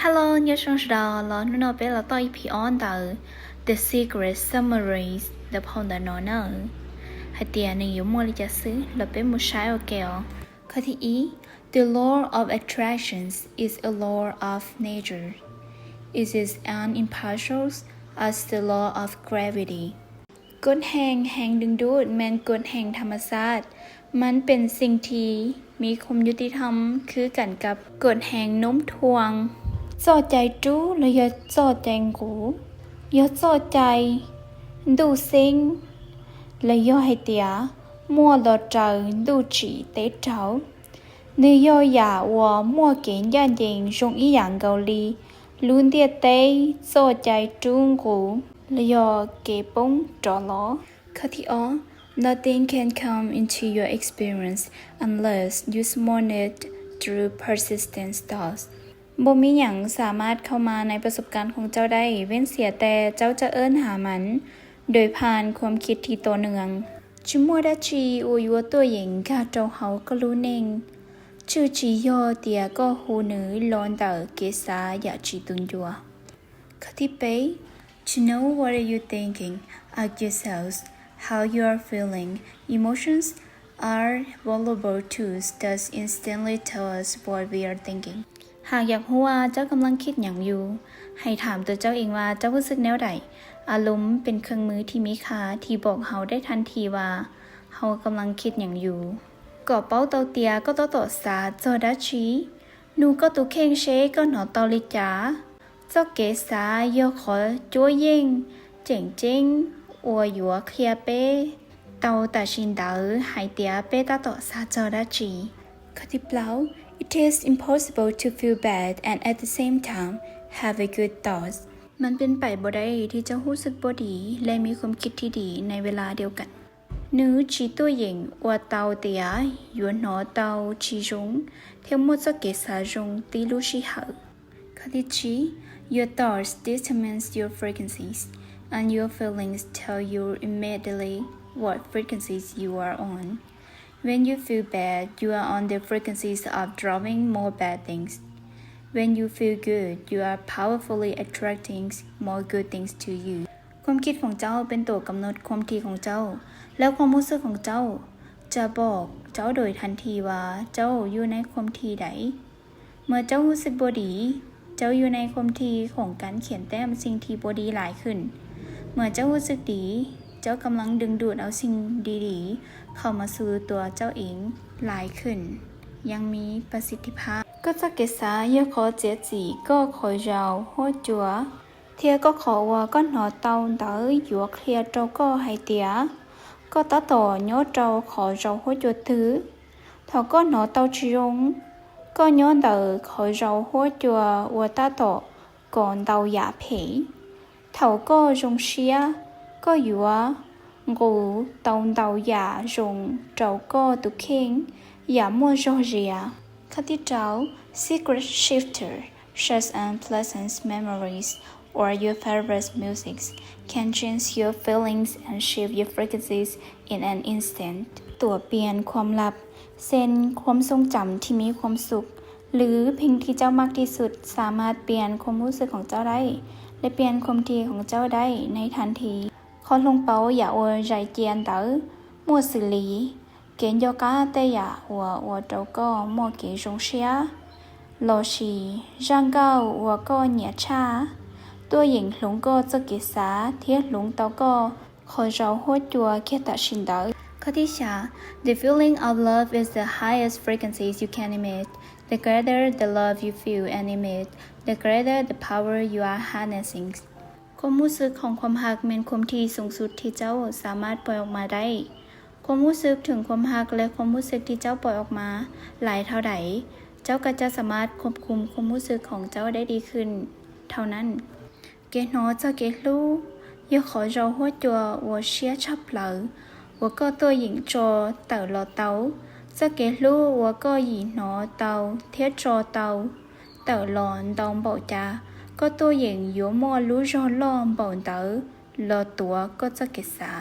Hello, nhớ xong đó là nó bé là tôi bị on tờ The Secret Summaries the phong đã nói nữa. Hãy tiền này yếu mua lý trả xứ là bé một sai ở kẹo. Có thể ý, the law of attractions is a law of nature. It is impartial as the law of gravity. กฎแห่งดึงดูดแม่นกฎแห่งธรรมชาติมันเป็นสิ่งที่มีความยุติธรรมคือกันกับกฎแห่งโน้มถ่วงจอใจจู้และอย่าจอใจกูอย่าจอใจดูซิงและอย่าให้เตียมั่วหลอใจดูchỉ tế trảo nếuย่ออย่าว่ามั่วเก่งย่านเองจงอีหยังเกาหลีลุ้นเตียเต้จอใจจู้กูและอย่าเก็บปงจอล้อข้อที่อ๋อ Nothing can come into your experience unless you summon it through persistent thoughts บ่มีหยังสามารถเข้ามาในประสบการณ์ของเจ้าได้เว้นเสียแต่เจ้าจะเอิ้นหามันโดยผ่านความคิดที่ต่อเนื่องจิมัวดาจีโอยัวตัวหญิงกาเจ้าเฮาก็รู้เน่งชื่อจียอเตียก็ฮูนือลอนเตอเกษาอยากจีตุนยัวข้อที่เป้To know what are you thinking, ask yourselves how you are feeling. Emotions are valuable tools that instantly tell us what we are thinking. หากอยากรู้ว่าเจ้ากำลังคิดหยังอยู่ให้ถามตัวเจ้าเองว่าเจ้ารู้สึกแนวใดอารมณ์เป็นเครื่องมือที่มีค่าที่บอกเฮาได้ทันทีว่าเฮากำลังคิดหยังอยู่ก็เป้าเตาเตียก็ต่อสาจอดาชีนูก็ตุเข่งเชก็หนอตอลิจาเจ้าเกษายอขอจั่วเย่งเจ๋งเจ้งอวยัวเคลียเป้เตาตาชินดาหายเตียเป้ตาต่อสาจอดาจีข้อที่เปล่า It is impossible to feel bad and at the same time have a good thoughts มันเป็นไปบ่ได้ที่จะรู้สึกบ่ดีและมีความคิดที่ดีในเวลาเดียวกันnữ chỉ tôi nhìn qua tàu tia yuan nó tàu chỉ dùng theo một số kế xa dùng tí lưu sĩ hậu Khá thứ chí Your thoughts determines your frequencies and your feelings tell you immediately what frequencies you are on. When you feel bad, you are on the frequencies of drawing more bad things. When you feel good, you are powerfully attracting more good things to you. ความคิดของเจ้าเป็นตัวกำหนดความถี่ของเจ้าแล้วความรู้สึกของเจ้าจะบอกเจ้าโดยทันทีว่าเจ้าอยู่ในความถี่ใดเมื่อเจ้ารู้สึกบ่ดีเจ้าอยู่ในความถี่ของการเขียนแต้มสิ่งที่บ่ดีหลายขึ้นเมื่อเจ้ารู้สึกดีเจ้ากำลังดึงดูดเอาสิ่งดีๆเข้ามาสู่ตัวเจ้าเองหลายขึ้นยังมีประสิทธิภาพก็จะเกษายอขอเจจีก็ขอเจ้าหัวจัวเทียก็ขอว่าก็หนอเตาเต๋อหยัวเคลียเจ้าก็ให้เตียก็ตาต่อย้อเจ้าขอเจ้าหัวจัวถือถ้าก็หนอเตาชิงก็ย้อนเต๋อขอเจ้าหัวจัวว่าตาต่อก่อนเตาหยาเผยเท่าก็จงเชียก็อยู่ว่ากูเตาหยาจงเจ้าก็ตุเข่งอย่ามัวจอเรียข้าที่เจ้า secret shifter such unpleasant memories or your favorite music can change your feelings and shift your frequencies in an instant ตัวเปลี่ยนความลับเส้นความทรงจำที่มีความสุขหรือเพลงที่เจ้ามากที่สุดสามารถเปลี่ยนความรู้สึกของเจ้าได้และเปลี่ยนความถี่ของเจ้าได้ในทันทีขอลงเป้าอย่าอวยใจเจียนเต๋อมัวสิลีเกณฑ์โยกาแต่อย่าหัวเจ้าก็มัวเกจงเชียโลชีร่างเก้าหัวก็เหนียชาตัวหญิงหลงก็จะเกษาเทียหลงเตาก็ขอเจ้าหัวจัวแค่ตัดชินเต๋อข้อที่สาม The feeling of love is the highest frequencies you can emit. The greater the love you feel and emit, the greater the power you are harnessing. ความรู้สึกของความรักเป็นความถี่สูงสุดที่เจ้าสามารถปล่อยออกมาได้ความรู้สึกถึงความรักและความรู้สึกที่เจ้าปล่อยออกมาหลายเท่าใดเจ้าก็จะสามารถควบคุมความรู้สึกของเจ้าได้ดีขึ้นเท่านั้นเกโนจะเกลูอย่าขอเราหัวจัววัวเชียชับเหลอวัวก็ตัวหญิงโจเต่าลอเตาจะเกลูวัวก็หญิงหนอเตาเทียโจเตาเต่าหลอนตองเบาจาก็ตัวหญิงยัวมัวรู้รอล้อมเบาเต๋อลอตัวก็จะเกษา